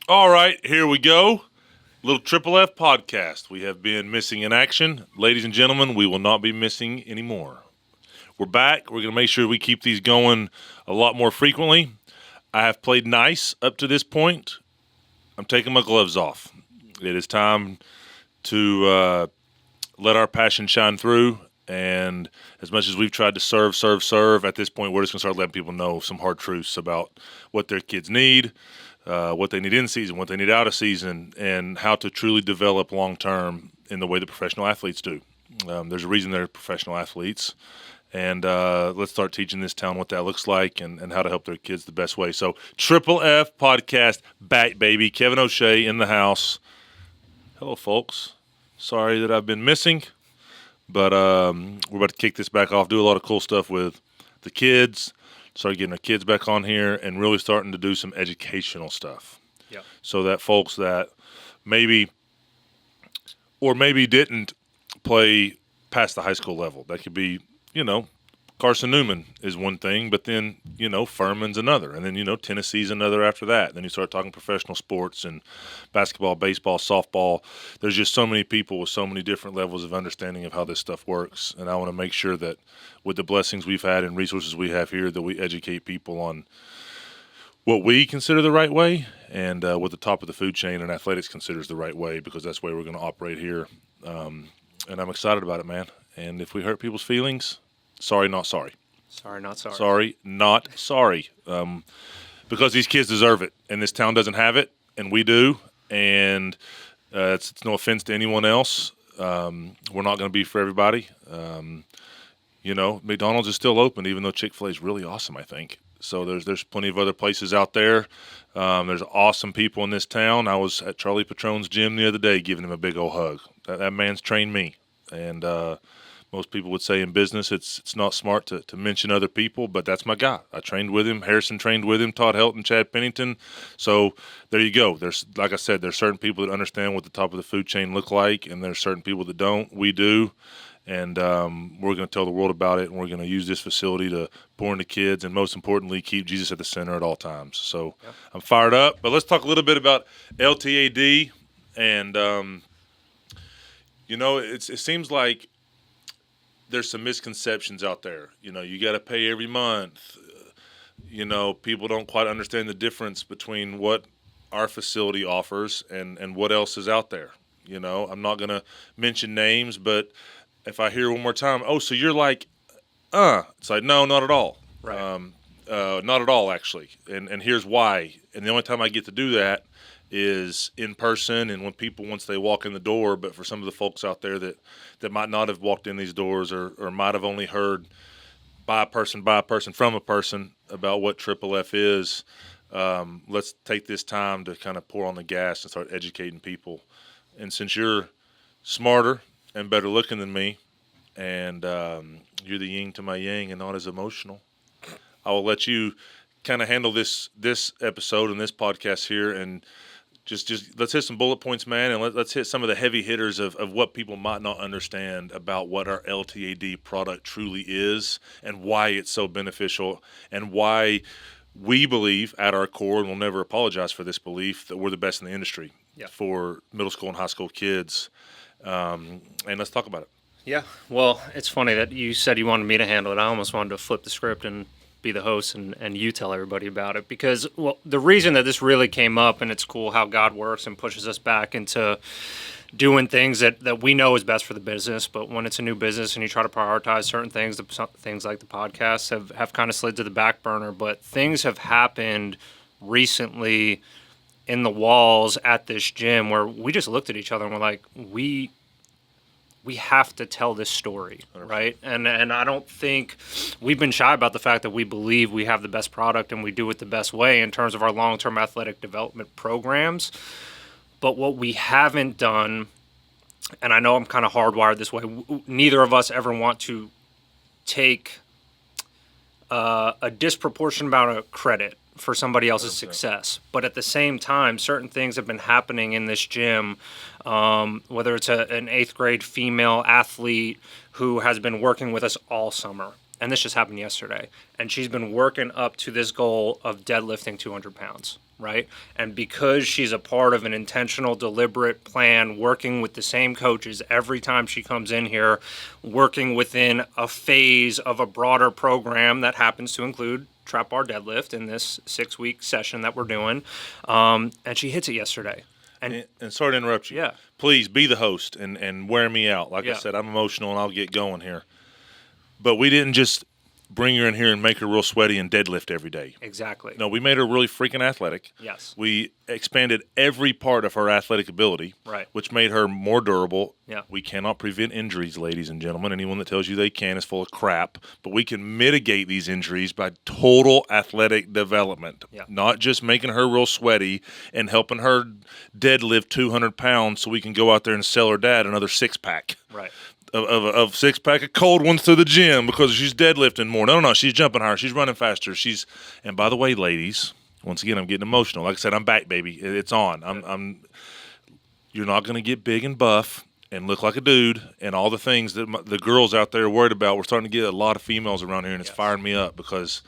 All right, here we go. Little Triple F podcast. We have been missing in action. Ladies and gentlemen, we will not be missing anymore. We're back. We're going to make sure we keep these going a lot more frequently. I have played nice up to this point. I'm taking my gloves off. It is time to let our passion shine through. And as much as we've tried to serve, at this point, we're just going to start letting people know some hard truths about what their kids need, what they need in season, what they need out of season, and how to truly develop long term in the way that professional athletes do. There's a reason they're professional athletes. And let's start teaching this town what that looks like and how to help their kids the best way. So, Triple F podcast back, baby. Kevin O'Shea in the house. Hello, folks. Sorry that I've been missing, but we're about to kick this back off, do a lot of cool stuff with the kids, start getting our kids back on here, and really starting to do some educational stuff. Yeah. So that folks that maybe didn't play past the high school level, that could be, Carson Newman is one thing, but then, Furman's another. And then, Tennessee's another after that. Then you start talking professional sports and basketball, baseball, softball. There's just so many people with so many different levels of understanding of how this stuff works. And I want to make sure that with the blessings we've had and resources we have here, that we educate people on what we consider the right way and what the top of the food chain and athletics considers the right way, because that's the way we're going to operate here. And I'm excited about it, man. And if we hurt people's feelings, sorry, not sorry. Sorry, not sorry. Sorry, not sorry. Because these kids deserve it, and this town doesn't have it, and we do. And it's no offense to anyone else. We're not going to be for everybody. McDonald's is still open, even though Chick-fil-A is really awesome, I think. So there's plenty of other places out there. There's awesome people in this town. I was at Charlie Patron's gym the other day giving him a big old hug. That man's trained me. And most people would say in business it's not smart to mention other people, but that's my guy. I trained with him. Harrison trained with him. Todd Helton, Chad Pennington. So there you go. There's, like I said, there's certain people that understand what the top of the food chain look like, and there's certain people that don't. We do. And we're going to tell the world about it, and we're going to use this facility to pour into kids and, most importantly, keep Jesus at the center at all times. So yeah. I'm fired up. But let's talk a little bit about LTAD. And, it seems like there's some misconceptions out there. You got to pay every month. People don't quite understand the difference between what our facility offers and what else is out there. I'm not going to mention names, but if I hear one more time, oh, so you're like, it's like, no, not at all. Right. Not at all, actually. And here's why. And the only time I get to do that is in person and when people, once they walk in the door. But for some of the folks out there that might not have walked in these doors or might have only heard by a person from a person about what Triple F is, let's take this time to kind of pour on the gas and start educating people. And since you're smarter and better looking than me, and you're the yin to my yang and not as emotional, I will let you kind of handle this episode and this podcast here, and just let's hit some bullet points, man, and let's hit some of the heavy hitters of what people might not understand about what our LTAD product truly is and why it's so beneficial and why we believe at our core, and we'll never apologize for this belief, that we're the best in the industry for middle school and high school kids. And let's talk about it. Yeah. Well, it's funny that you said you wanted me to handle it. I almost wanted to flip the script and be the host and you tell everybody about it, because, well, the reason that this really came up, and it's cool how God works and pushes us back into doing things that we know is best for the business. But when it's a new business and you try to prioritize certain things, things like the podcasts have kind of slid to the back burner. But things have happened recently in the walls at this gym where we just looked at each other and we're like, we have to tell this story, right? And I don't think we've been shy about the fact that we believe we have the best product and we do it the best way in terms of our long-term athletic development programs. But what we haven't done, and I know I'm kind of hardwired this way, neither of us ever want to take a disproportionate amount of credit for somebody else's success. But at the same time, certain things have been happening in this gym, whether it's an 8th grade female athlete who has been working with us all summer. And this just happened yesterday. And she's been working up to this goal of deadlifting 200 pounds. right? And because she's a part of an intentional, deliberate plan, working with the same coaches every time she comes in here, working within a phase of a broader program that happens to include trap bar deadlift in this 6-week session that we're doing. And she hits it yesterday. And sorry to interrupt you. Yeah. Please be the host and wear me out. Like I Yeah. said, I'm emotional and I'll get going here. But we didn't just bring her in here and make her real sweaty and deadlift every day. Exactly. No, we made her really freaking athletic. Yes. We expanded every part of her athletic ability, Right. which made her more durable. Yeah. We cannot prevent injuries, ladies and gentlemen. Anyone that tells you they can is full of crap. But we can mitigate these injuries by total athletic development, Yeah. not just making her real sweaty and helping her deadlift 200 pounds so we can go out there and sell her dad another six-pack. Right. Of six-pack of cold ones to the gym because she's deadlifting more. No, she's jumping higher. She's running faster. And by the way, ladies, once again, I'm getting emotional. Like I said, I'm back, baby. It's on. You're not going to get big and buff and look like a dude and all the things that the girls out there are worried about. We're starting to get a lot of females around here, and it's firing me up because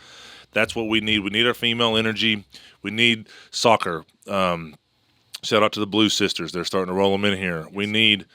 that's what we need. We need our female energy. We need soccer. Shout out to the Blue Sisters. They're starting to roll them in here. We need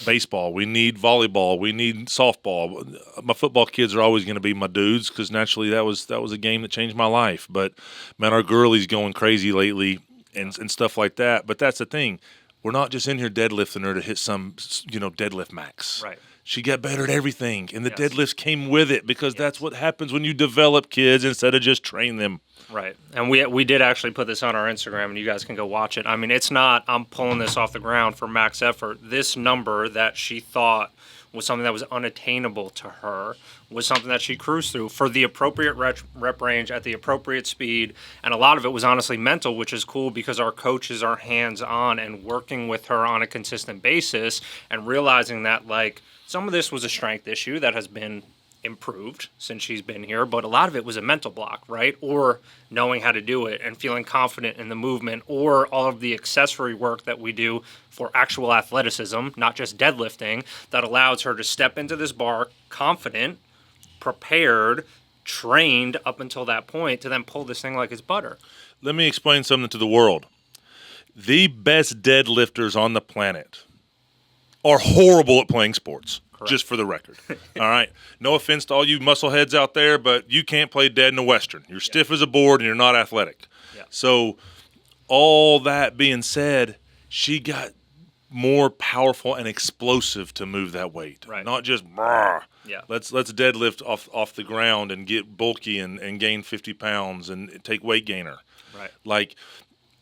baseball, we need volleyball, we need softball. My football kids are always going to be my dudes because naturally that was a game that changed my life. But man, our girlie's going crazy lately and stuff like that. But that's the thing, we're not just in here deadlifting her to hit some deadlift max. Right. She got better at everything, and the Yes. deadlifts came with it because that's what happens when you develop kids instead of just train them. Right. And we did actually put this on our Instagram, and you guys can go watch it. I mean, it's not, I'm pulling this off the ground for max effort. This number that she thought was something that was unattainable to her was something that she cruised through for the appropriate rep range at the appropriate speed. And a lot of it was honestly mental, which is cool because our coaches are hands-on and working with her on a consistent basis and realizing that, like, some of this was a strength issue that has been improved since she's been here, but a lot of it was a mental block, right? Or knowing how to do it and feeling confident in the movement, or all of the accessory work that we do for actual athleticism, not just deadlifting, that allows her to step into this bar confident, prepared, trained up until that point to then pull this thing like it's butter. Let me explain something to the world. The best deadlifters on the planet are horrible at playing sports. Just for the record. All right. No offense to all you muscle heads out there, but you can't play dead in a Western. You're stiff as a board and you're not athletic. Yeah. So all that being said, she got more powerful and explosive to move that weight. Right. Not just brah. Yeah. Let's deadlift off the ground and get bulky and gain 50 pounds and take weight gainer. Right. Like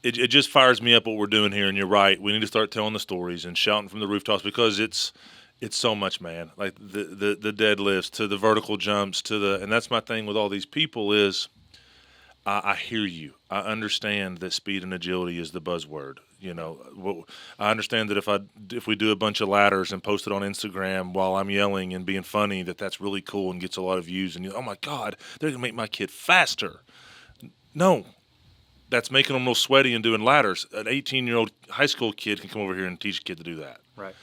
it just fires me up what we're doing here, and you're right. We need to start telling the stories and shouting from the rooftops because it's so much, man. Like the deadlifts to the vertical jumps and that's my thing with all these people is I hear you. I understand that speed and agility is the buzzword. I understand that if we do a bunch of ladders and post it on Instagram while I'm yelling and being funny, that's really cool and gets a lot of views. And oh my God, they're gonna make my kid faster. No. That's making them real sweaty and doing ladders. An 18-year-old high school kid can come over here and teach a kid to do that. Right.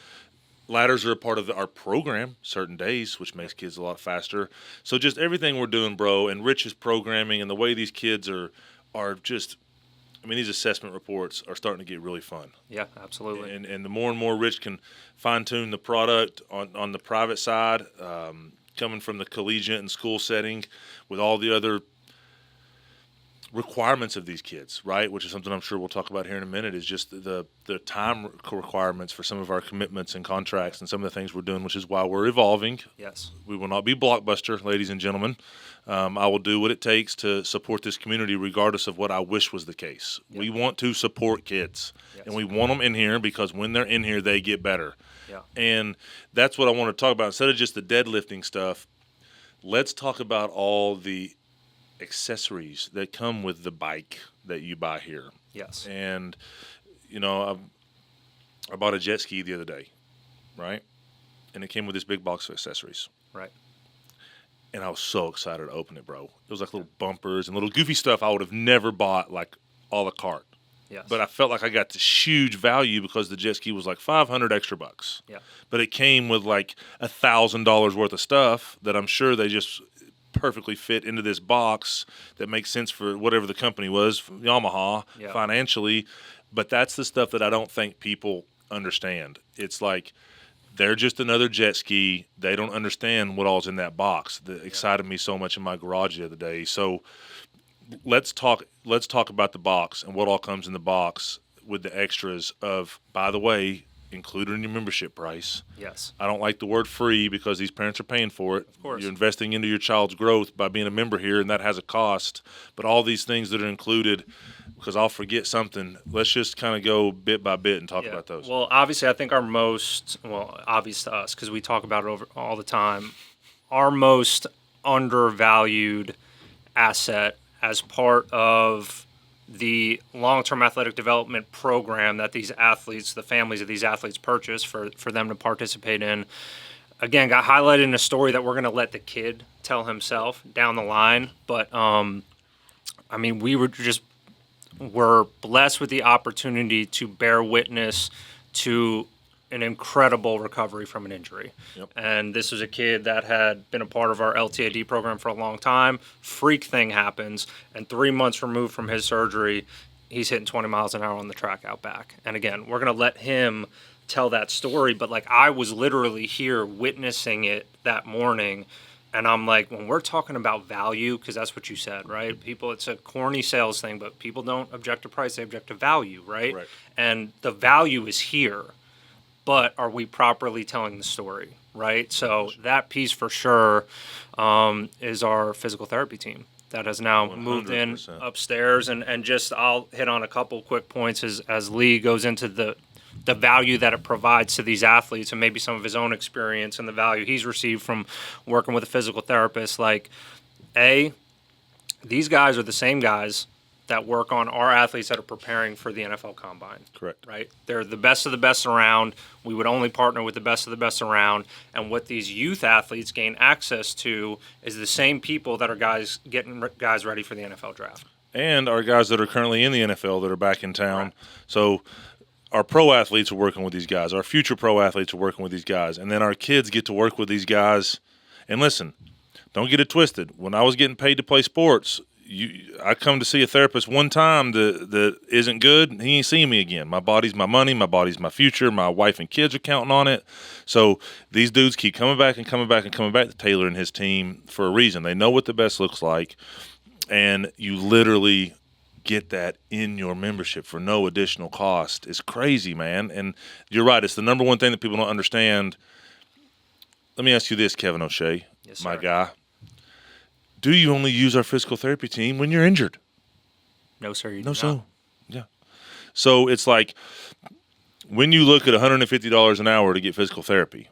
Ladders are a part of our program certain days, which makes kids a lot faster. So just everything we're doing, bro, and Rich's programming and the way these kids are just, I mean, these assessment reports are starting to get really fun. Yeah, absolutely. And the more and more Rich can fine-tune the product on the private side, coming from the collegiate and school setting with all the other requirements of these kids, right? Which is something I'm sure we'll talk about here in a minute, is just the time requirements for some of our commitments and contracts and some of the things we're doing, which is why we're evolving. Yes. We will not be Blockbuster, ladies and gentlemen. I will do what it takes to support this community regardless of what I wish was the case. Yep. We want to support kids, and we want them in here because when they're in here, they get better. Yeah. And that's what I want to talk about. Instead of just the deadlifting stuff, let's talk about all the accessories that come with the bike that you buy here. Yes. And, I bought a jet ski the other day, right? And it came with this big box of accessories. Right. And I was so excited to open it, bro. It was like little bumpers and little goofy stuff I would have never bought, like a la carte. Yes. But I felt like I got this huge value because the jet ski was like $500 extra bucks. Yeah. But it came with like $1,000 worth of stuff that I'm sure they just perfectly fit into this box that makes sense for whatever the company was, Yamaha, financially. But that's the stuff that I don't think people understand. It's like they're just another jet ski. They don't understand what all's in that box. That excited me so much in my garage the other day. So let's talk about the box and what all comes in the box with the extras of, by the way, included in your membership price. Yes. I don't like the word free because these parents are paying for it. Of course. You're investing into your child's growth by being a member here, and that has a cost. But all these things that are included, because I'll forget something, let's just kind of go bit by bit and talk about those. Well, obviously, I think our most, obvious to us, because we talk about it all the time, our most undervalued asset as part of the long-term athletic development program that these athletes, the families of these athletes purchase for them to participate in, again, got highlighted in a story that we're going to let the kid tell himself down the line. But, I mean, we're blessed with the opportunity to bear witness to an incredible recovery from an injury. Yep. And this was a kid that had been a part of our LTAD program for a long time. Freak thing happens, and 3 months removed from his surgery, he's hitting 20 miles an hour on the track out back. And again, we're going to let him tell that story, but like I was literally here witnessing it that morning. And I'm like, when we're talking about value, because that's what you said, right? People, it's a corny sales thing, but people don't object to price, they object to value, right? And the value is here. But are we properly telling the story, right? So that piece for sure is our physical therapy team that has now 100%. moved in upstairs. And just I'll hit on a couple quick points as Lee goes into the value that it provides to these athletes and maybe some of his own experience and the value he's received from working with a physical therapist. Like, these guys are the same guys that work on our athletes that are preparing for the NFL Combine. Correct. Right? They're the best of the best around. We would only partner with the best of the best around. And what these youth athletes gain access to is the same people that are getting guys ready for the NFL draft. And our guys that are currently in the NFL that are back in town. Right. So our pro athletes are working with these guys. Our future pro athletes are working with these guys. And then our kids get to work with these guys. And listen, don't get it twisted. When I was getting paid to play sports, I come to see a therapist one time that isn't good, he ain't seeing me again. My body's my money, my body's my future, my wife and kids are counting on it. So these dudes keep coming back and coming back and coming back to Taylor and his team for a reason. They know what the best looks like, and you literally get that in your membership for no additional cost. It's crazy, man. And you're right, it's the number one thing that people don't understand. Let me ask you this, Kevin O'Shea, yes, my sir. guy. Do you only use our physical therapy team when you're injured? No, sir. You do No, not. so yeah. So it's like when you look at $150 an hour to get physical therapy,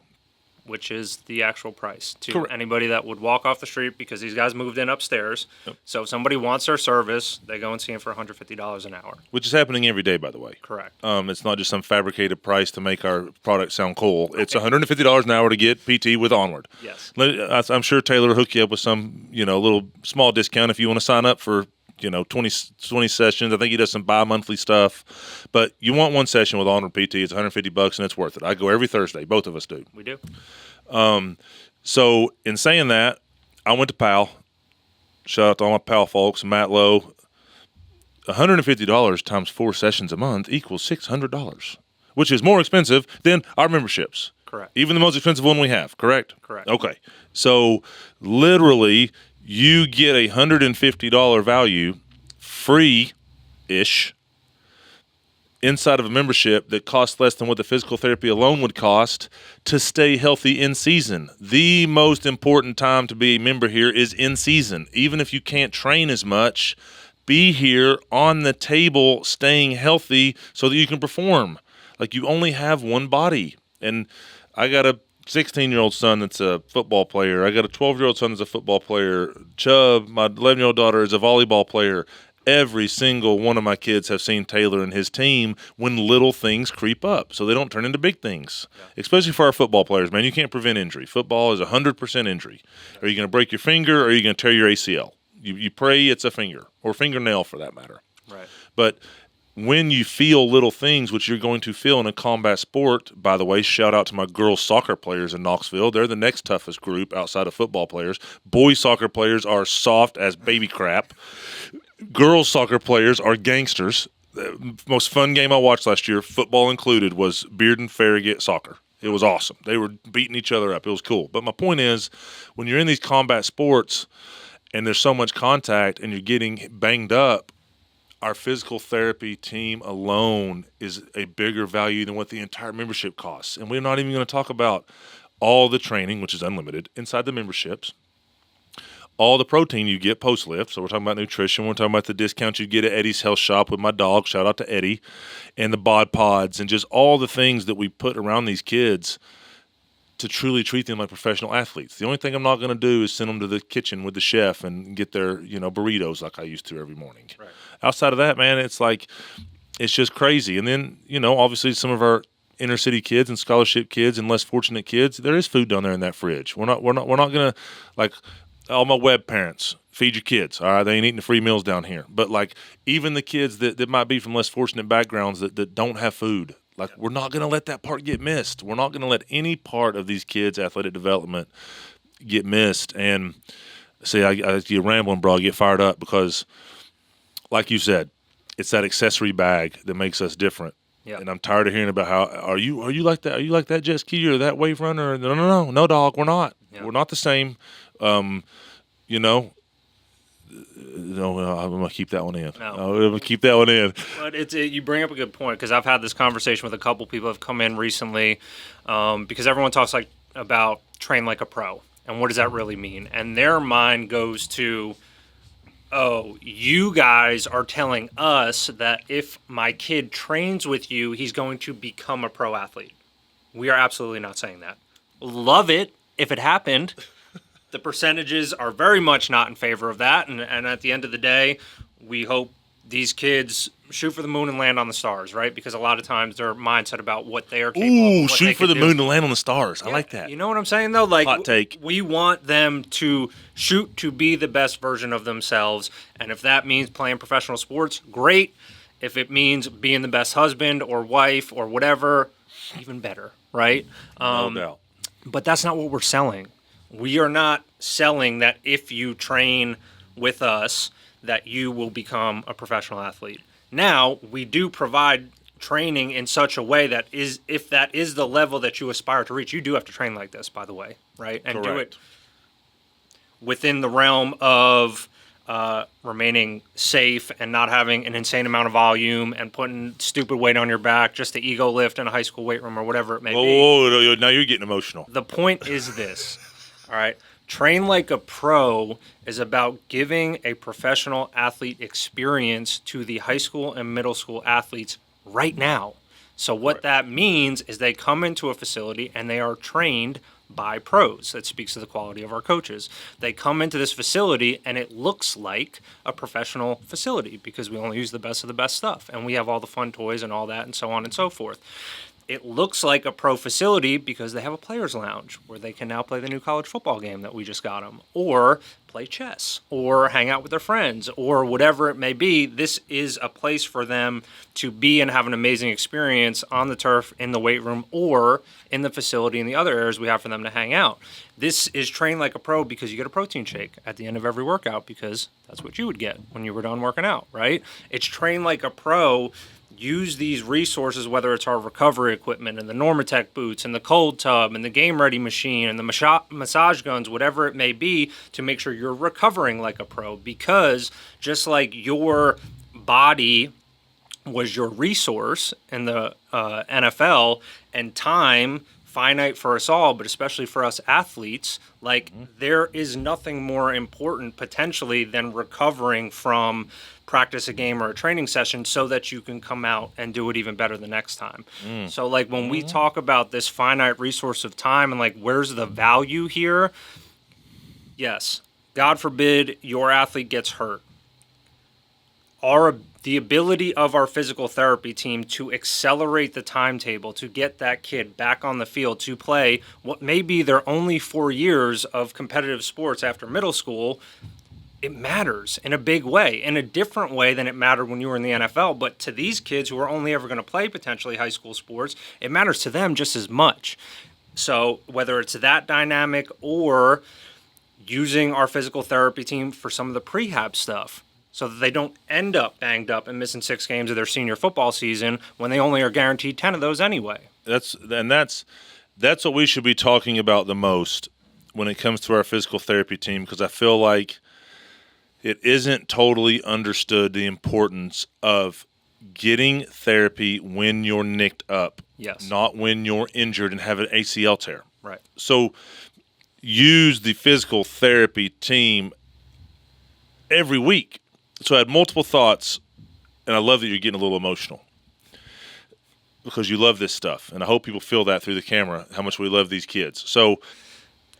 which is the actual price to Correct. anybody that would walk off the street because these guys moved in upstairs. Yep. So if somebody wants their service, they go and see them for $150 an hour. which is happening every day, by the way. Correct. It's not just some fabricated price to make our product sound cool. It's $150 an hour to get PT with Onward. Yes. I'm sure Taylor will hook you up with some, little small discount if you want to sign up for, 20 sessions. I think he does some bi-monthly stuff. But you want one session with Onward PT, it's $150 and it's worth it. I go every Thursday. Both of us do. We do. So in saying that, I went to PAL. Shout out to all my PAL folks, Matt Lowe. $150 times 4 sessions a month equals $600, which is more expensive than our memberships. Correct. Even the most expensive one we have, correct? Correct. Okay. So literally, you get a $150 value, free-ish, inside of a membership that costs less than what the physical therapy alone would cost to stay healthy in season. The most important time to be a member here is in season. Even if you can't train as much, be here on the table staying healthy so that you can perform. Like, you only have one body. And I got a 16-year-old son that's a football player. I got a 12-year-old son that's a football player. Chubb, my 11-year-old daughter, is a volleyball player. Every single one of my kids have seen Taylor and his team when little things creep up so they don't turn into big things, especially for our football players, man. You can't prevent injury. Football is 100% injury. Are you going to break your finger or are you going to tear your ACL? You pray it's a finger or fingernail for that matter. Right. But when you feel little things, which you're going to feel in a combat sport, by the way, shout out to my girls soccer players in Knoxville. They're the next toughest group outside of football players. Boys soccer players are soft as baby crap. Girls soccer players are gangsters. The most fun game I watched last year, football included, was Bearden Farragut soccer. It was awesome. They were beating each other up. It was cool. But my point is, when you're in these combat sports and there's so much contact and you're getting banged up, our physical therapy team alone is a bigger value than what the entire membership costs. And we're not even going to talk about all the training, which is unlimited, inside the memberships, all the protein you get post-lift. So we're talking about nutrition. We're talking about the discount you get at Eddie's Health Shop with my dog. Shout out to Eddie. And the bod pods and just all the things that we put around these kids to truly treat them like professional athletes. The only thing I'm not going to do is send them to the kitchen with the chef and get their, burritos like I used to every morning. Right. Outside of that, man, it's just crazy. And then, obviously some of our inner city kids and scholarship kids and less fortunate kids, there is food down there in that fridge. We're not going to, like, all my web parents, feed your kids. All right, they ain't eating the free meals down here. But like even the kids that might be from less fortunate backgrounds that don't have food, like we're not going to let that part get missed. We're not going to let any part of these kids' athletic development get missed. And see, I get rambling, bro. I get fired up because, like you said, it's that accessory bag that makes us different. Yep. And I'm tired of hearing about how are you like that? Are you like that jet ski or that wave runner? No, dog. We're not. Yep. We're not the same. I'm gonna keep that one in. No. I'm gonna keep that one in. But you bring up a good point because I've had this conversation with a couple people who have come in recently, because everyone talks about train like a pro and what does that really mean? And their mind goes to, oh, you guys are telling us that if my kid trains with you, he's going to become a pro athlete. We are absolutely not saying that. Love it if it happened. The percentages are very much not in favor of that. And at the end of the day, we hope these kids shoot for the moon and land on the stars, right? Because a lot of times their mindset about what they are capable of. Ooh, shoot for the moon and land on the stars. I like that. You know what I'm saying, though? Like, hot take. We want them to shoot to be the best version of themselves. And if that means playing professional sports, great. If it means being the best husband or wife or whatever, even better, right? No doubt. But that's not what we're selling. We are not selling that if you train with us, that you will become a professional athlete. Now, we do provide training in such a way that is, if that is the level that you aspire to reach, you do have to train like this, by the way, right? And Correct. Do it within the realm of remaining safe and not having an insane amount of volume and putting stupid weight on your back, just the ego lift in a high school weight room or whatever it may be. Oh, now you're getting emotional. The point is this, all right? Train like a pro is about giving a professional athlete experience to the high school and middle school athletes right now. So what that means is they come into a facility and they are trained by pros. That speaks to the quality of our coaches. They come into this facility and it looks like a professional facility because we only use the best of the best stuff and we have all the fun toys and all that and so on and so forth. It looks like a pro facility because they have a players' lounge where they can now play the new college football game that we just got them, or play chess, or hang out with their friends, or whatever it may be. This is a place for them to be and have an amazing experience on the turf, in the weight room, or in the facility in the other areas we have for them to hang out. This is trained like a pro because you get a protein shake at the end of every workout because that's what you would get when you were done working out, right? It's trained like a pro. Use these resources, whether it's our recovery equipment and the Normatec boots and the cold tub and the game ready machine and the massage guns, whatever it may be, to make sure you're recovering like a pro. Because just like your body was your resource in the NFL and time finite for us all, but especially for us athletes, there is nothing more important potentially than recovering from practice a game or a training session so that you can come out and do it even better the next time. So when we talk about this finite resource of time and where's the value here? Yes, God forbid your athlete gets hurt. The ability of our physical therapy team to accelerate the timetable to get that kid back on the field to play what may be their only 4 years of competitive sports after middle school it matters in a big way, in a different way than it mattered when you were in the NFL. But to these kids who are only ever going to play potentially high school sports, it matters to them just as much. So whether it's that dynamic or using our physical therapy team for some of the prehab stuff so that they don't end up banged up and missing 6 games of their senior football season when they only are guaranteed 10 of those anyway. That's what we should be talking about the most when it comes to our physical therapy team, because I feel like it isn't totally understood the importance of getting therapy when you're nicked up, Yes. not when you're injured and have an ACL tear. Right. So use the physical therapy team every week. So I had multiple thoughts, and I love that you're getting a little emotional because you love this stuff, and I hope people feel that through the camera, how much we love these kids. So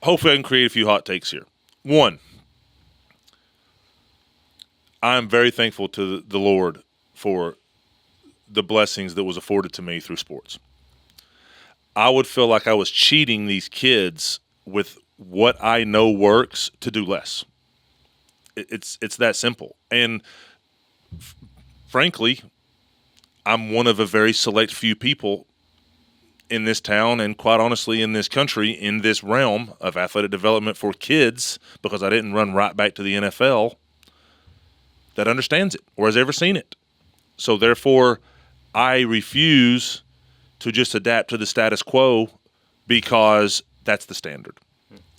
hopefully I can create a few hot takes here. One, I'm very thankful to the Lord for the blessings that was afforded to me through sports. I would feel like I was cheating these kids with what I know works to do less. It's that simple. And frankly, I'm one of a very select few people in this town and quite honestly in this country, in this realm of athletic development for kids, because I didn't run right back to the NFL, that understands it or has ever seen it. So therefore, I refuse to just adapt to the status quo because that's the standard.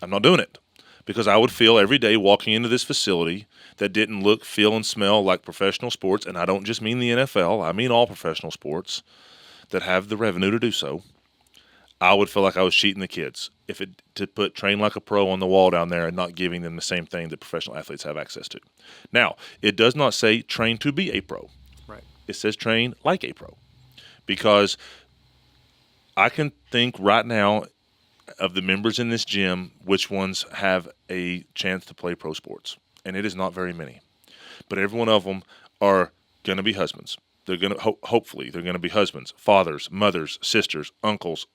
I'm not doing it because I would feel every day walking into this facility that didn't look, feel, and smell like professional sports, and I don't just mean the NFL, I mean all professional sports that have the revenue to do so. I would feel like I was cheating the kids to put train like a pro on the wall down there and not giving them the same thing that professional athletes have access to. Now, it does not say train to be a pro. Right. It says train like a pro, because I can think right now of the members in this gym, which ones have a chance to play pro sports. And it is not very many. But every one of them are going to be husbands. They're going to, hopefully, they're going to be husbands, fathers, mothers, sisters, uncles,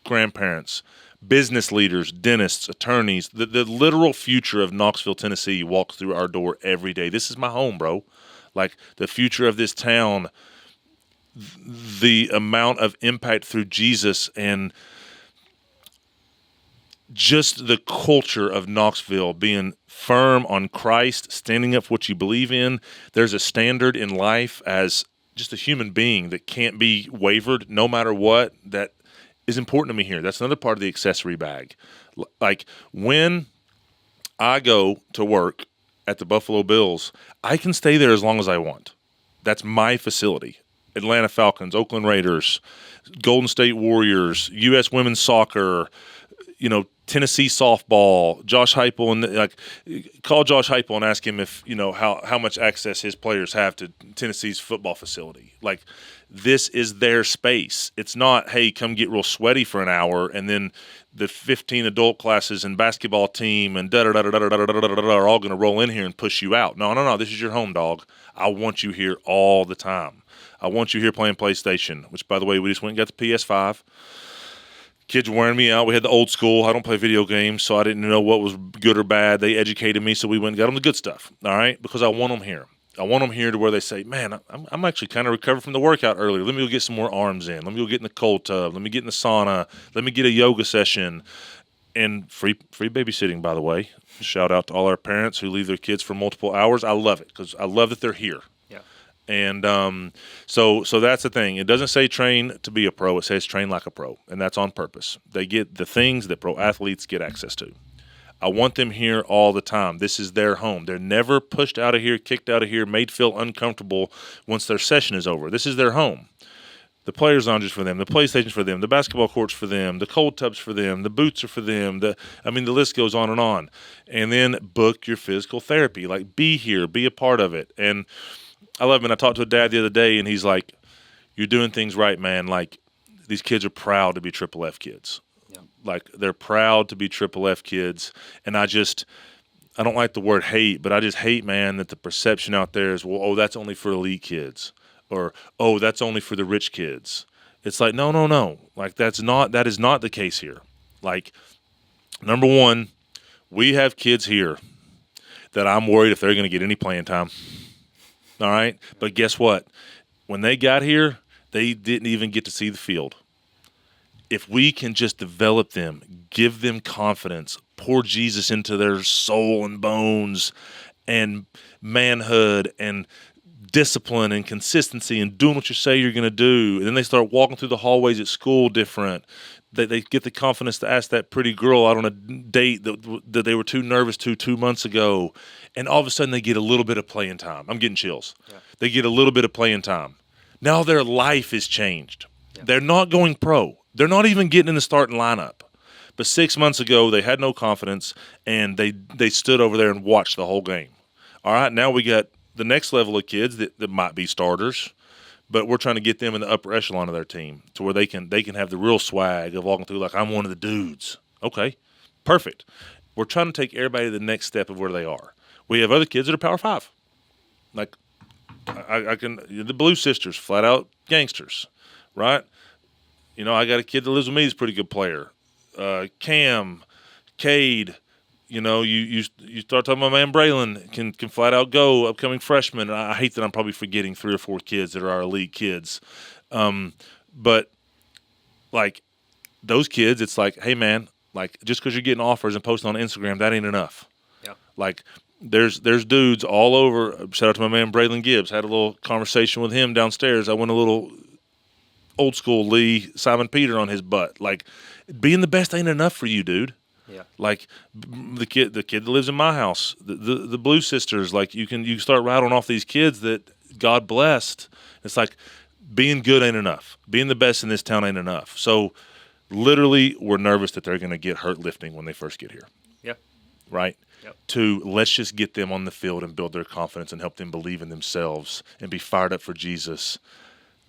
grandparents, business leaders, dentists, attorneys. The literal future of Knoxville, Tennessee walks through our door every day. This is my home, bro. Like the future of this town, the amount of impact through Jesus and just the culture of Knoxville being firm on Christ, standing up for what you believe in. There's a standard in life as just a human being that can't be wavered no matter what. That is important to me here. That's another part of the accessory bag. Like when I go to work at the Buffalo Bills, I can stay there as long as I want. That's my facility. Atlanta Falcons, Oakland Raiders, Golden State Warriors, U.S. Women's Soccer, Tennessee softball, Josh Heupel, and call Josh Heupel and ask him if how much access his players have to Tennessee's football facility. Like this is their space. It's not, hey, come get real sweaty for an hour, and then the 15 adult classes and basketball team and are all going to roll in here and push you out. No. This is your home, dog. I want you here all the time. I want you here playing PlayStation, which, by the way, we just went and got the PS5. Kids were wearing me out. We had the old school. I don't play video games, so I didn't know what was good or bad. They educated me, so we went and got them the good stuff, all right, because I want them here. I want them here to where they say, man, I'm actually kind of recovered from the workout earlier. Let me go get some more arms in. Let me go get in the cold tub. Let me get in the sauna. Let me get a yoga session. And free babysitting, by the way. Shout out to all our parents who leave their kids for multiple hours. I love it because I love that they're here. Yeah. And so that's the thing. It doesn't say train to be a pro. It says train like a pro, and that's on purpose. They get the things that pro athletes get access to. I want them here all the time. This is their home. They're never pushed out of here, kicked out of here, made feel uncomfortable once their session is over. This is their home. The players' lounges for them, the PlayStation's for them, the basketball courts for them, the cold tubs for them, the boots are for them. The list goes on and on. And then book your physical therapy. Like, be here, be a part of it. And I love it. And I talked to a dad the other day, and he's like, "You're doing things right, man. Like, these kids are proud to be Triple F kids. Yeah. Like, they're proud to be Triple F kids." And I don't like the word hate, but I just hate, man, that the perception out there is, well, oh, that's only for elite kids. Or, oh, that's only for the rich kids. It's like, no. Like, that is not the case here. Like, number one, we have kids here that I'm worried if they're going to get any playing time. All right? But guess what? When they got here, they didn't even get to see the field. If we can just develop them, give them confidence, pour Jesus into their soul and bones and manhood and discipline and consistency and doing what you say you're going to do, and then they start walking through the hallways at school different. They get the confidence to ask that pretty girl out on a date that they were too nervous to 2 months ago, and all of a sudden they get a little bit of playing time. I'm getting chills. Yeah. They get a little bit of playing time. Now their life is changed. Yeah. They're not going pro. They're not even getting in the starting lineup. But 6 months ago, they had no confidence, and they stood over there and watched the whole game. All right, now we got the next level of kids that might be starters, but we're trying to get them in the upper echelon of their team to where they can have the real swag of walking through like, I'm one of the dudes. Okay, perfect. We're trying to take everybody to the next step of where they are. We have other kids that are Power 5. Like, I can the Blue Sisters, flat out gangsters, right? You know, I got a kid that lives with me who's a pretty good player. Cam, Cade, you know, you start talking about my man Braylon can flat out go, upcoming freshman. I hate that I'm probably forgetting 3 or 4 kids that are our elite kids. But, like, those kids, it's like, hey, man, like, just because you're getting offers and posting on Instagram, that ain't enough. Yeah. Like, there's dudes all over. Shout out to my man Braylon Gibbs. Had a little conversation with him downstairs. I went a little old school Lee Simon Peter on his butt. Like, being the best ain't enough for you, dude. Yeah. Like the kid that lives in my house, the Blue Sisters. Like you start rattling off these kids that God blessed. It's like being good ain't enough. Being the best in this town ain't enough. So literally, we're nervous that they're going to get hurt lifting when they first get here. Yeah. Right. Yep. To let's just get them on the field and build their confidence and help them believe in themselves and be fired up for Jesus.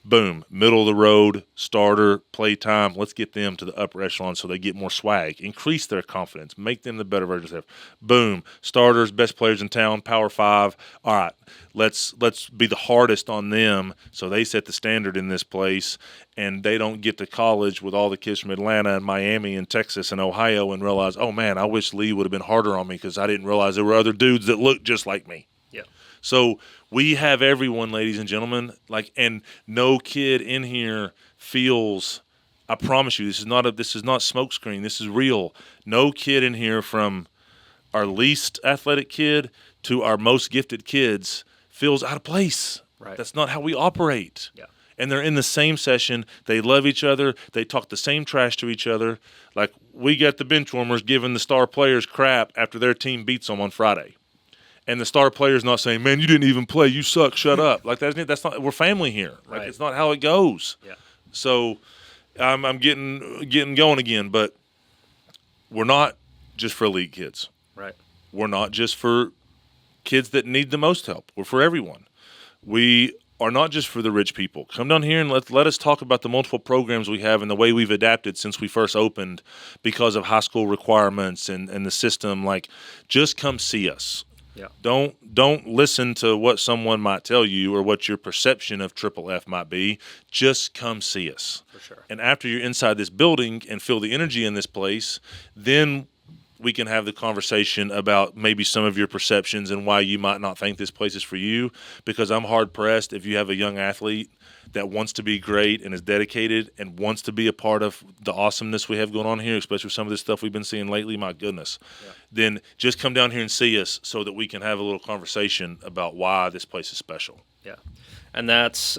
Boom, middle of the road, starter, play time. Let's get them to the upper echelon so they get more swag, increase their confidence, make them the better versions of themselves. Boom, starters, best players in town, Power 5. All right, let's be the hardest on them so they set the standard in this place and they don't get to college with all the kids from Atlanta and Miami and Texas and Ohio and realize, oh, man, I wish Lee would have been harder on me because I didn't realize there were other dudes that looked just like me. Yeah. So we have everyone, ladies and gentlemen, like, and no kid in here feels. I promise you, this is not smokescreen. This is real. No kid in here, from our least athletic kid to our most gifted kids, feels out of place. Right. That's not how we operate. Yeah. And they're in the same session. They love each other. They talk the same trash to each other. Like, we got the bench warmers giving the star players crap after their team beats them on Friday. And the star player's not saying, man, you didn't even play. You suck. Shut up. Like, that's not – we're family here. Like, right. It's not how it goes. Yeah. So I'm getting going again. But we're not just for elite kids. Right. We're not just for kids that need the most help. We're for everyone. We are not just for the rich people. Come down here and let us talk about the multiple programs we have and the way we've adapted since we first opened because of high school requirements and the system. Like, just come see us. Yeah. Don't listen to what someone might tell you or what your perception of Triple F might be. Just come see us. For sure. And after you're inside this building and feel the energy in this place, then we can have the conversation about maybe some of your perceptions and why you might not think this place is for you. Because I'm hard-pressed if you have a young athlete that wants to be great and is dedicated and wants to be a part of the awesomeness we have going on here, especially with some of this stuff we've been seeing lately, my goodness, then just come down here and see us so that we can have a little conversation about why this place is special. Yeah, and that's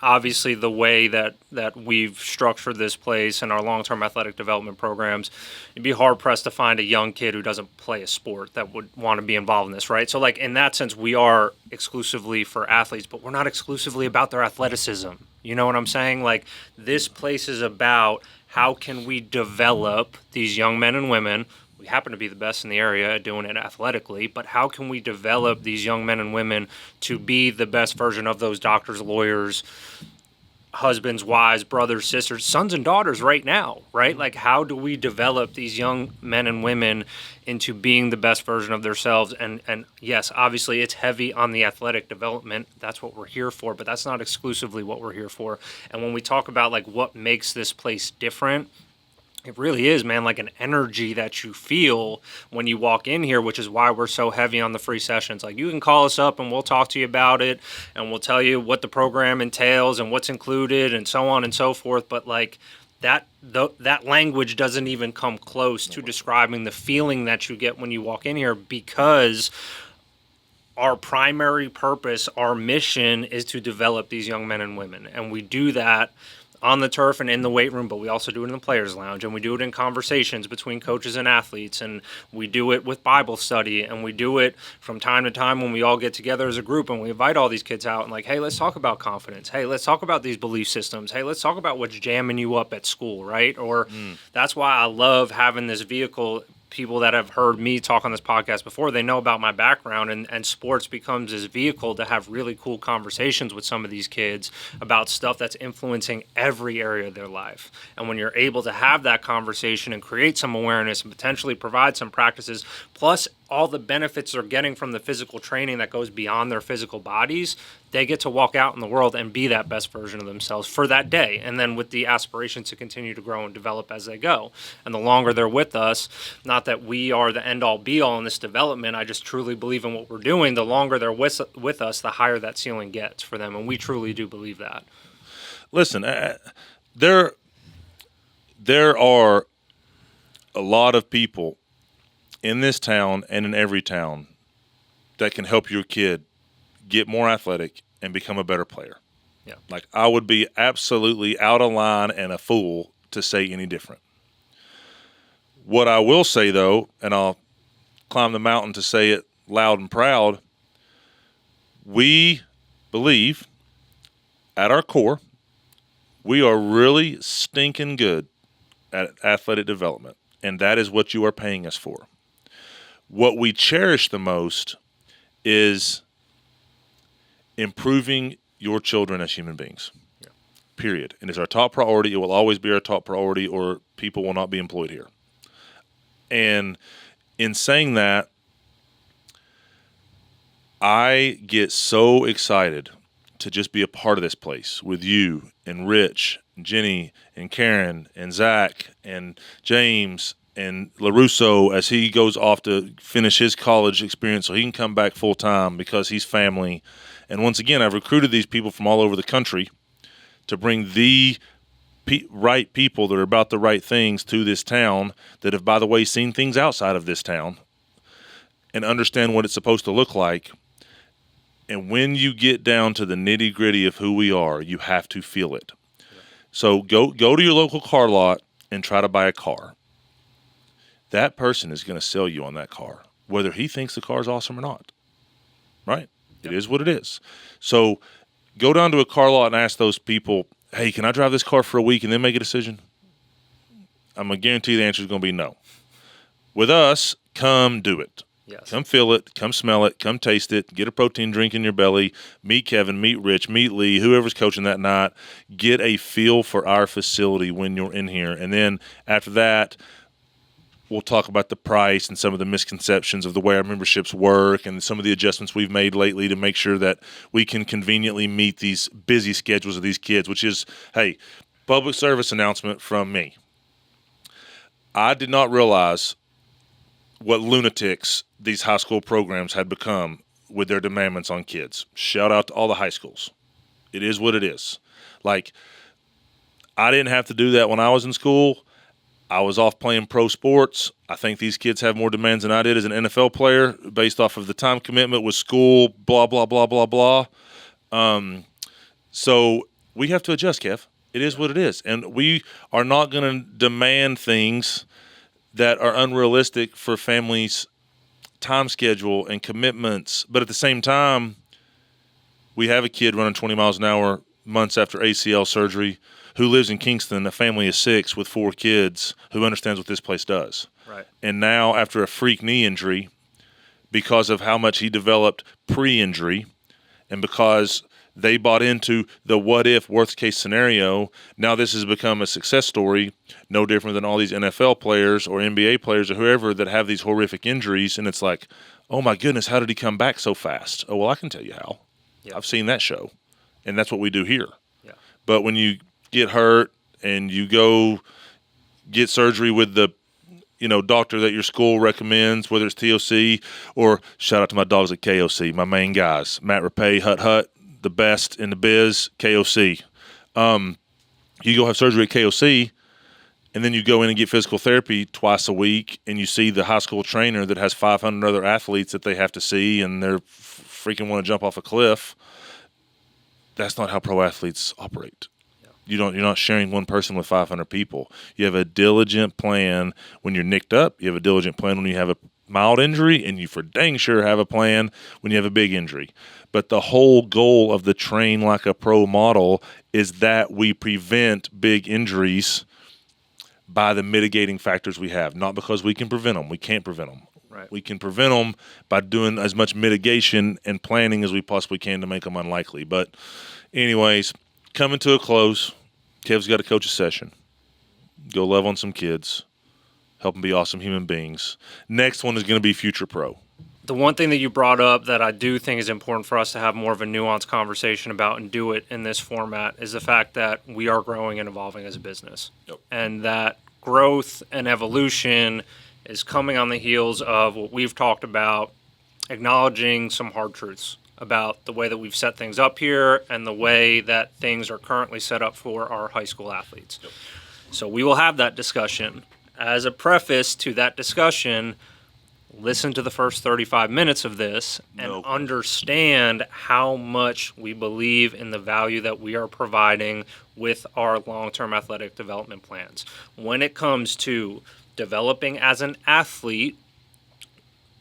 obviously the way that we've structured this place and our long-term athletic development programs. You'd be hard-pressed to find a young kid who doesn't play a sport that would want to be involved in this, right? So, like, in that sense, we are exclusively for athletes, but we're not exclusively about their athleticism. You know what I'm saying? Like, this place is about how can we develop these young men and women. We happen to be the best in the area at doing it athletically, but how can we develop these young men and women to be the best version of those doctors, lawyers, husbands, wives, brothers, sisters, sons and daughters right now, right? Like, how do we develop these young men and women into being the best version of themselves? And yes, obviously it's heavy on the athletic development. That's what we're here for, but that's not exclusively what we're here for. And when we talk about, like, what makes this place different, It really is, man, like an energy that you feel when you walk in here, which is why we're so heavy on the free sessions. Like, you can call us up and we'll talk to you about it, and we'll tell you what the program entails and what's included and so on and so forth. But like that language doesn't even come close to describing the feeling that you get when you walk in here, because our primary purpose, our mission, is to develop these young men and women. And we do that on the turf and in the weight room, but we also do it in the players' lounge, and we do it in conversations between coaches and athletes, and we do it with Bible study, and we do it from time to time when we all get together as a group and we invite all these kids out and like, hey, let's talk about confidence. Hey, let's talk about these belief systems. Hey, let's talk about what's jamming you up at school, right? Or that's why I love having this vehicle. People that have heard me talk on this podcast before, they know about my background, and sports becomes this vehicle to have really cool conversations with some of these kids about stuff that's influencing every area of their life. And when you're able to have that conversation and create some awareness and potentially provide some practices, plus all the benefits they're getting from the physical training that goes beyond their physical bodies, they get to walk out in the world and be that best version of themselves for that day. And then with the aspiration to continue to grow and develop as they go. And the longer they're with us, not that we are the end all be all in this development, I just truly believe in what we're doing. The longer they're with us, the higher that ceiling gets for them. And we truly do believe that. Listen, there are a lot of people in this town and in every town that can help your kid get more athletic and become a better player. Yeah. Like, I would be absolutely out of line and a fool to say any different. What I will say, though, and I'll climb the mountain to say it loud and proud, we believe at our core we are really stinking good at athletic development, and that is what you are paying us for. What we cherish the most is improving your children as human beings. Yeah. Period. And it's our top priority. It will always be our top priority, or people will not be employed here. And in saying that, I get so excited to just be a part of this place with you and Rich and Jenny and Karen and Zach and James and LaRusso as he goes off to finish his college experience so he can come back full time because he's family. And once again, I've recruited these people from all over the country to bring the right people that are about the right things to this town that have, by the way, seen things outside of this town and understand what it's supposed to look like. And when you get down to the nitty-gritty of who we are, you have to feel it. Yeah. So go to your local car lot and try to buy a car. That person is going to sell you on that car, whether he thinks the car is awesome or not. Right? Yep. It is what it is. So go down to a car lot and ask those people, hey, can I drive this car for a week and then make a decision? I'm going to guarantee the answer is going to be no. With us, come do it. Yes. Come feel it, come smell it, come taste it, get a protein drink in your belly, meet Kevin, meet Rich, meet Lee, whoever's coaching that night. Get a feel for our facility when you're in here. And then after that, we'll talk about the price and some of the misconceptions of the way our memberships work and some of the adjustments we've made lately to make sure that we can conveniently meet these busy schedules of these kids, which is, hey, public service announcement from me. I did not realize what lunatics these high school programs had become with their demandments on kids. Shout out to all the high schools. It is what it is. Like, I didn't have to do that when I was in school. I was off playing pro sports. I think these kids have more demands than I did as an NFL player based off of the time commitment with school, blah, blah, blah, blah, blah. So we have to adjust, Kev. It is what it is. And we are not going to demand things that are unrealistic for families' time schedule and commitments. But at the same time, we have a kid running 20 miles an hour months after ACL surgery who lives in Kingston, a family of 6 with 4 kids, who understands what this place does. Right. And now, after a freak knee injury, because of how much he developed pre-injury and because they bought into the what-if, worst-case scenario, now this has become a success story, no different than all these NFL players or NBA players or whoever that have these horrific injuries, and it's like, oh, my goodness, how did he come back so fast? Oh, well, I can tell you how. Yeah. I've seen that show, and that's what we do here. Yeah. But when you get hurt and you go get surgery with the doctor that your school recommends, whether it's TOC or shout out to my dogs at KOC, my main guys, Matt Rapay, Hut, the best in the biz, KOC. You go have surgery at KOC, and then you go in and get physical therapy twice a week, and you see the high school trainer that has 500 other athletes that they have to see, and they're freaking want to jump off a cliff. That's not how pro athletes operate. You're not sharing one person with 500 people. You have a diligent plan when you're nicked up. You have a diligent plan when you have a mild injury, and you for dang sure have a plan when you have a big injury. But the whole goal of the train like a pro model is that we prevent big injuries by the mitigating factors we have, not because we can prevent them. We can't prevent them. Right. We can prevent them by doing as much mitigation and planning as we possibly can to make them unlikely. But anyways, coming to a close, Kev's got to coach a session. Go love on some kids. Help them be awesome human beings. Next one is going to be Future Pro. The one thing that you brought up that I do think is important for us to have more of a nuanced conversation about and do it in this format is the fact that we are growing and evolving as a business. Yep. And that growth and evolution is coming on the heels of what we've talked about, acknowledging some hard truths about the way that we've set things up here and the way that things are currently set up for our high school athletes. Yep. So we will have that discussion. As a preface to that discussion, listen to the first 35 minutes of this and understand how much we believe in the value that we are providing with our long-term athletic development plans. When it comes to developing as an athlete,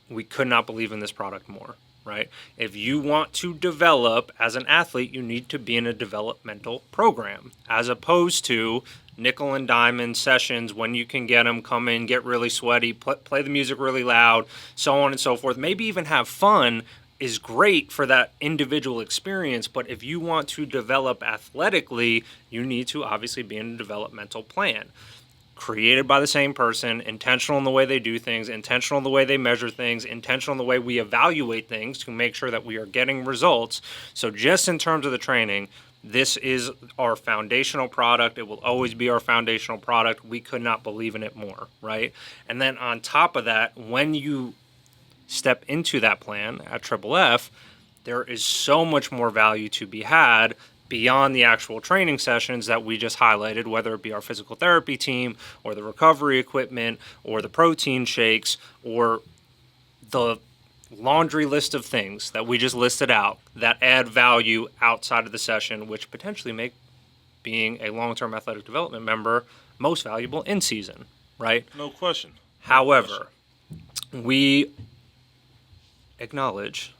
we could not believe in this product more, right? If you want to develop as an athlete, you need to be in a developmental program, as opposed to nickel and diamond sessions when you can get them, come in, get really sweaty, play the music really loud, so on and so forth. Maybe even have fun is great for that individual experience, but if you want to develop athletically, you need to obviously be in a developmental plan. Created by the same person, intentional in the way they do things, intentional in the way they measure things, intentional in the way we evaluate things to make sure that we are getting results. So just in terms of the training, this is our foundational product. It will always be our foundational product. We could not believe in it more, right? And then on top of that, when you step into that plan at Triple F, there is so much more value to be had beyond the actual training sessions that we just highlighted, whether it be our physical therapy team or the recovery equipment or the protein shakes or the laundry list of things that we just listed out that add value outside of the session, which potentially make being a long-term athletic development member most valuable in season, right? No question. However, we acknowledge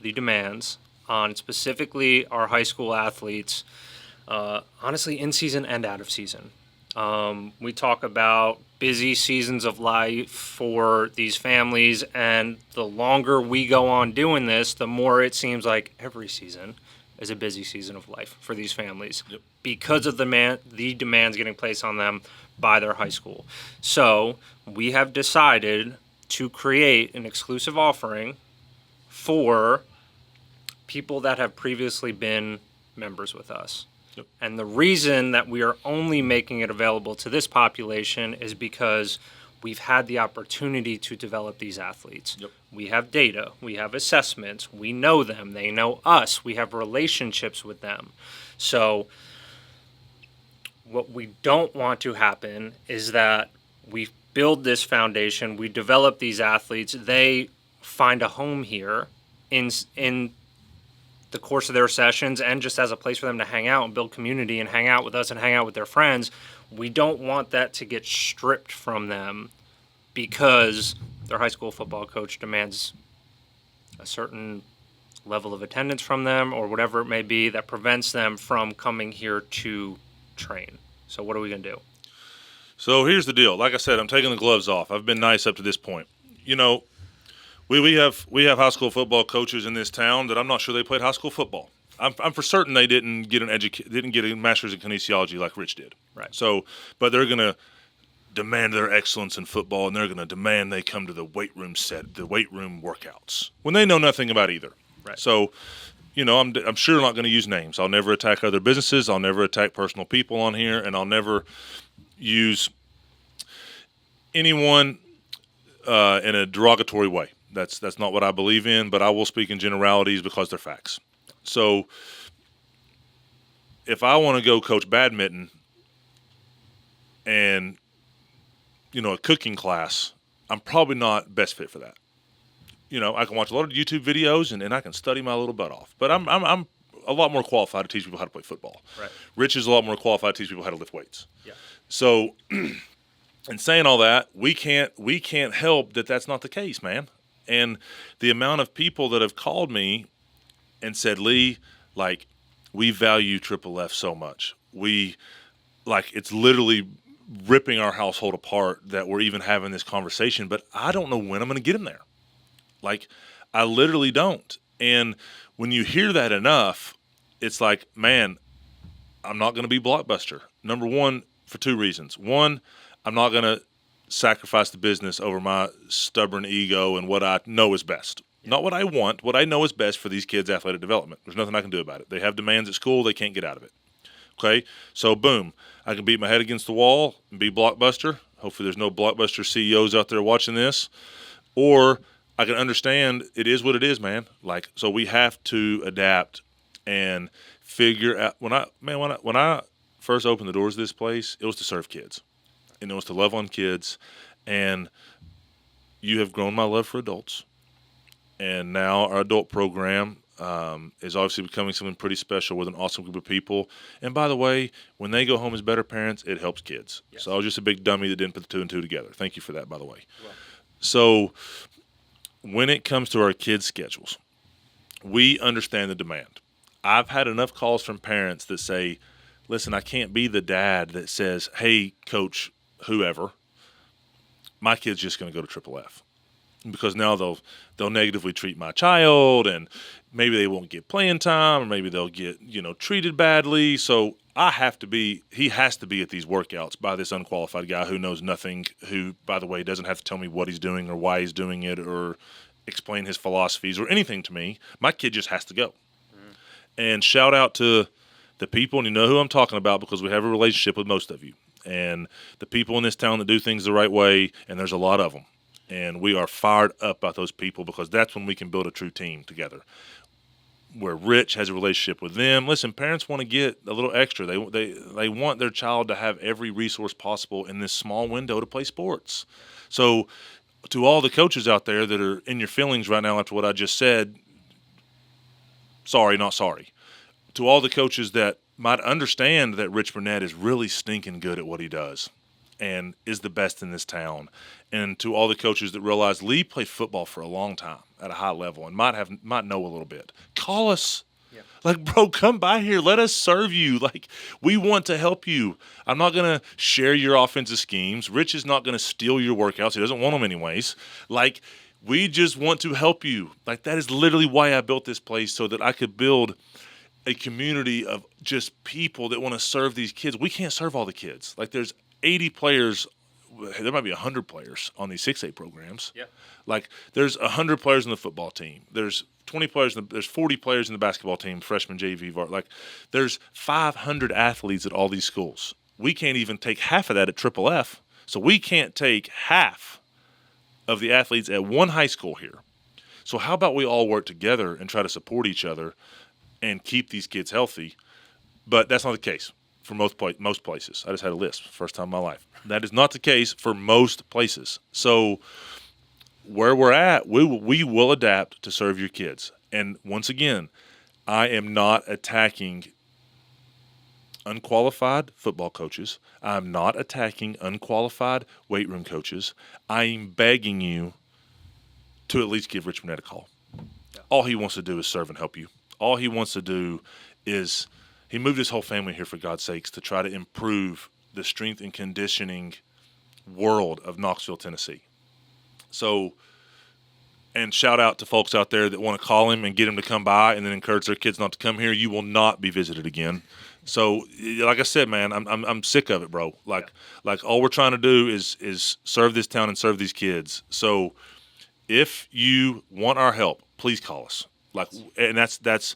the demands on specifically our high school athletes, honestly, in season and out of season. We talk about busy seasons of life for these families, and the longer we go on doing this, the more it seems like every season is a busy season of life for these families. Yep. Because of the demands getting placed on them by their high school. So we have decided to create an exclusive offering for people that have previously been members with us. Yep. And the reason that we are only making it available to this population is because we've had the opportunity to develop these athletes. Yep. We have data, we have assessments, we know them, they know us, we have relationships with them. So what we don't want to happen is that we build this foundation, we develop these athletes, they find a home here in the course of their sessions and just as a place for them to hang out and build community and hang out with us and hang out with their friends. We don't want that to get stripped from them because their high school football coach demands a certain level of attendance from them or whatever it may be that prevents them from coming here to train. So what are we going to do? So here's the deal. Like I said, I'm taking the gloves off. I've been nice up to this point. You know, we have high school football coaches in this town that I'm not sure they played high school football. I'm for certain they didn't get a master's in kinesiology like Rich did. Right. So, but they're going to demand their excellence in football, and they're going to demand they come to the weight room workouts when they know nothing about either. Right. So, you know, I'm sure not going to use names. I'll never attack other businesses. I'll never attack personal people on here, and I'll never use anyone in a derogatory way. That's not what I believe in, but I will speak in generalities because they're facts. So if I want to go coach badminton and, a cooking class, I'm probably not best fit for that. I can watch a lot of YouTube videos and I can study my little butt off. But I'm a lot more qualified to teach people how to play football. Right. Rich is a lot more qualified to teach people how to lift weights. Yeah. So, in saying all that, we can't help that that's not the case, man. And the amount of people that have called me and said, Lee, like, we value Triple F so much. It's literally ripping our household apart that we're even having this conversation, but I don't know when I'm going to get them there. Like, I literally don't. And when you hear that enough, it's like, man, I'm not going to be Blockbuster. Number one, for two reasons. One, I'm not going to sacrifice the business over my stubborn ego and what I know is best. Yeah. Not what I want, what I know is best for these kids' athletic development. There's nothing I can do about it. They have demands at school, they can't get out of it. Okay? So, boom, I can beat my head against the wall and be Blockbuster. Hopefully there's no Blockbuster CEOs out there watching this. Or I can understand it is what it is, man. Like, so we have to adapt and figure out. When I first opened the doors of this place, it was to serve kids, and it was to love on kids. And you have grown my love for adults, and now our adult program is obviously becoming something pretty special with an awesome group of people. And by the way, when they go home as better parents, it helps kids. Yes. So I was just a big dummy that didn't put the two and two together. Thank you for that, by the way. Well. So when it comes to our kids' schedules, we understand the demand. I've had enough calls from parents that say, listen, I can't be the dad that says, hey, coach, whoever, my kid's just going to go to Triple F. Because now they'll negatively treat my child, and maybe they won't get playing time, or maybe they'll get, treated badly. So he has to be at these workouts by this unqualified guy who knows nothing, who, by the way, doesn't have to tell me what he's doing or why he's doing it or explain his philosophies or anything to me. My kid just has to go. Mm-hmm. And shout out to the people, and you know who I'm talking about because we have a relationship with most of you, and the people in this town that do things the right way, and there's a lot of them. And we are fired up about those people because that's when we can build a true team together. Where Rich has a relationship with them. Listen, parents want to get a little extra. They want their child to have every resource possible in this small window to play sports. So to all the coaches out there that are in your feelings right now after what I just said, sorry, not sorry. To all the coaches that might understand that Rich Burnett is really stinking good at what he does and is the best in this town. And to all the coaches that realize Lee played football for a long time at a high level and might know a little bit. Call us. Yeah. Like, bro, come by here. Let us serve you. Like, we want to help you. I'm not going to share your offensive schemes. Rich is not going to steal your workouts. He doesn't want them anyways. Like, we just want to help you. Like, that is literally why I built this place, so that I could build a community of just people that want to serve these kids. We can't serve all the kids. Like, there's 80 players. There might be 100 players on these 6A programs. Yeah. Like, there's 100 players in the football team. There's 20 players. There's 40 players in the basketball team, freshman, JV, varsity. Like, there's 500 athletes at all these schools. We can't even take half of that at Triple F. So we can't take half of the athletes at one high school here. So how about we all work together and try to support each other and keep these kids healthy? But that's not the case for most places. I just had a list, first time in my life. That is not the case for most places. So where we're at, we will adapt to serve your kids. And once again, I am not attacking unqualified football coaches. I'm not attacking unqualified weight room coaches. I'm begging you to at least give Rich Burnett a call. Yeah. All he wants to do is serve and help you. All he wants to do is, he moved his whole family here, for God's sakes, to try to improve the strength and conditioning world of Knoxville, Tennessee. So, and shout out to folks out there that want to call him and get him to come by and then encourage their kids not to come here. You will not be visited again. So, like I said, man, I'm sick of it, bro. Like all we're trying to do is serve this town and serve these kids. So, if you want our help, please call us. And that's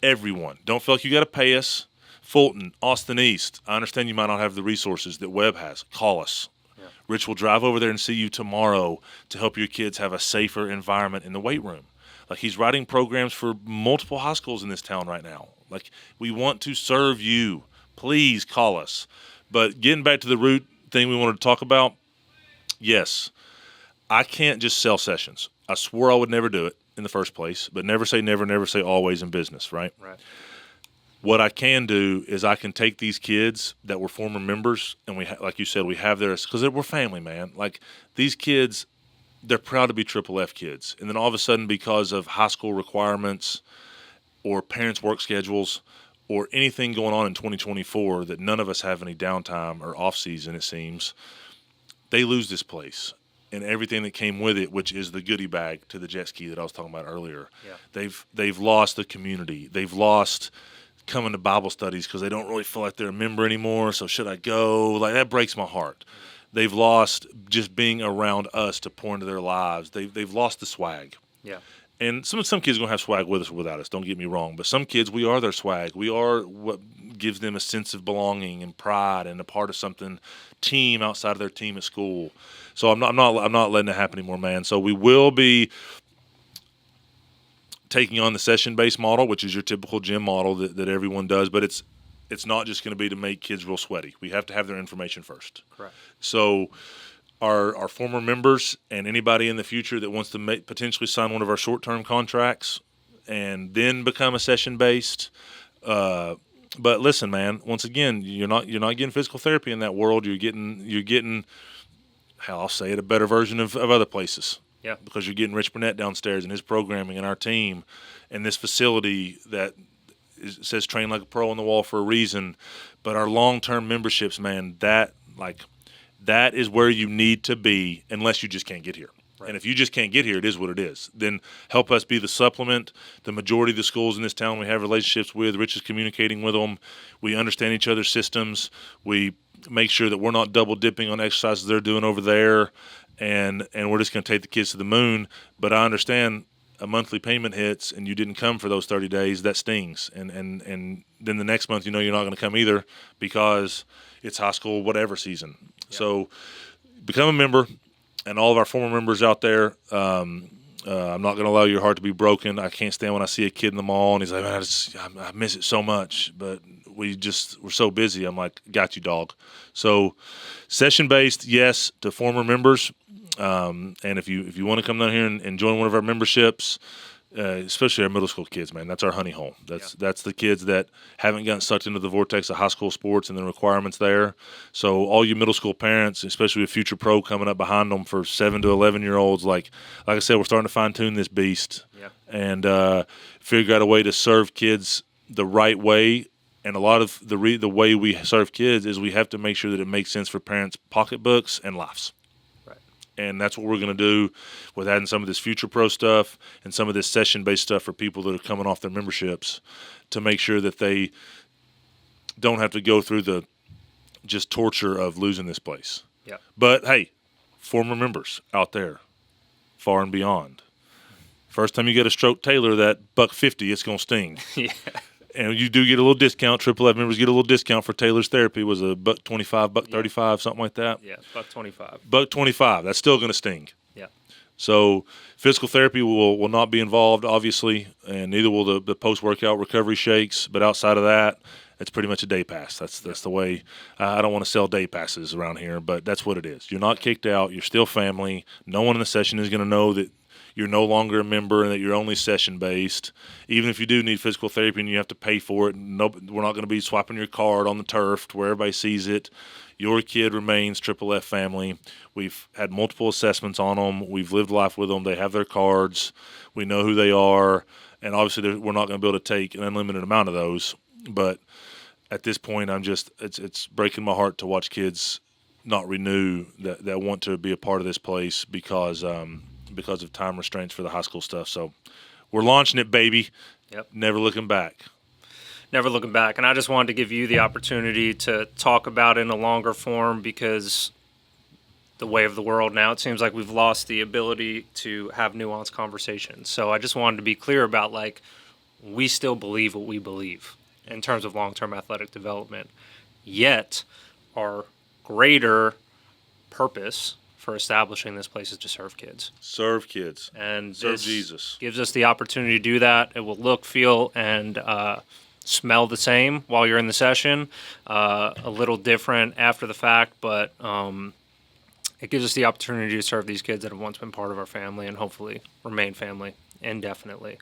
everyone. Don't feel like you got to pay us. Fulton, Austin East. I understand you might not have the resources that Webb has. Call us. Yeah. Rich will drive over there and see you tomorrow to help your kids have a safer environment in the weight room. Like, he's writing programs for multiple high schools in this town right now. Like, we want to serve you. Please call us. But getting back to the root thing we wanted to talk about, yes, I can't just sell sessions. I swore I would never do it in the first place, but never say never, never say always in business, right? Right. What I can do is I can take these kids that were former members, and like you said, we have theirs because we're family, man. Like, these kids, they're proud to be Triple F kids. And then all of a sudden, because of high school requirements or parents' work schedules or anything going on in 2024 that none of us have any downtime or off season, it seems, they lose this place and everything that came with it, which is the goodie bag to the jet ski that I was talking about earlier. Yeah. They've lost the community. They've lost coming to Bible studies because they don't really feel like they're a member anymore. So should I go? Like, that breaks my heart. They've lost just being around us to pour into their lives. They've lost the swag. Yeah. And some kids are going to have swag with us or without us, don't get me wrong. But some kids, we are their swag. We are what gives them a sense of belonging and pride and a part of something team outside of their team at school. So I'm not letting it happen anymore, man. So we will be taking on the session-based model, which is your typical gym model that everyone does. But it's not just going to be to make kids real sweaty. We have to have their information first. Correct. So our former members and anybody in the future that wants to potentially sign one of our short-term contracts and then become a session-based. But listen, man, once again, you're not getting physical therapy in that world. You're getting how I'll say it, a better version of other places. Yeah. Because you're getting Rich Burnett downstairs and his programming and our team and this facility that says train like a pro on the wall for a reason. But our long-term memberships, man, that is where you need to be unless you just can't get here. Right. And if you just can't get here, it is what it is. Then help us be the supplement. The majority of the schools in this town we have relationships with, Rich is communicating with them. We understand each other's systems. We make sure that we're not double dipping on exercises they're doing over there. And we're just going to take the kids to the moon. But I understand a monthly payment hits and you didn't come for those 30 days, that stings. And then the next month, you're not going to come either because it's high school whatever season. Yeah. So become a member. And all of our former members out there, I'm not going to allow your heart to be broken. I can't stand when I see a kid in the mall and he's like, man, I miss it so much. But we're so busy. I'm like, got you, dog. So session-based, yes, to former members. And if you want to come down here and join one of our memberships, especially our middle school kids, man, that's our honey hole. That's the kids that haven't gotten sucked into the vortex of high school sports and the requirements there. So all you middle school parents, especially with future pro coming up behind them for 7 to 11-year-olds, like I said, we're starting to fine-tune this beast and figure out a way to serve kids the right way. And a lot of the way we serve kids is we have to make sure that it makes sense for parents' pocketbooks and lives. And that's what we're going to do with adding some of this Future Pro stuff and some of this session-based stuff for people that are coming off their memberships to make sure that they don't have to go through the just torture of losing this place. Yeah. But, hey, former members out there, far and beyond. First time you get a Stroke Taylor, that $150, it's going to sting. Yeah. And you do get a little discount. Triple F members get a little discount for Taylor's therapy. It was a $125, $135, something like that. Yeah, $125. $125. That's still going to sting. Yeah. So physical therapy will not be involved, obviously, and neither will the post-workout recovery shakes. But outside of that, it's pretty much a day pass. That's the way. I don't want to sell day passes around here, but that's what it is. You're not kicked out. You're still family. No one in the session is going to know that you're no longer a member and that you're only session-based. Even if you do need physical therapy and you have to pay for it, we're not going to be swiping your card on the turf to where everybody sees it. Your kid remains Triple F family. We've had multiple assessments on them. We've lived life with them. They have their cards. We know who they are. And obviously we're not going to be able to take an unlimited amount of those. But at this point, it's breaking my heart to watch kids not renew that want to be a part of this place because of time restraints for the high school stuff. So we're launching it, baby. Yep. Never looking back. Never looking back. And I just wanted to give you the opportunity to talk about it in a longer form because the way of the world now, it seems like we've lost the ability to have nuanced conversations. So I just wanted to be clear about, like, we still believe what we believe in terms of long-term athletic development. Yet our greater purpose for establishing this place is to serve kids. Serve kids. And Serve this Jesus. gives us the opportunity to do that. It will look, feel, and smell the same while you're in the session. A little different after the fact, but it gives us the opportunity to serve these kids that have once been part of our family and hopefully remain family indefinitely.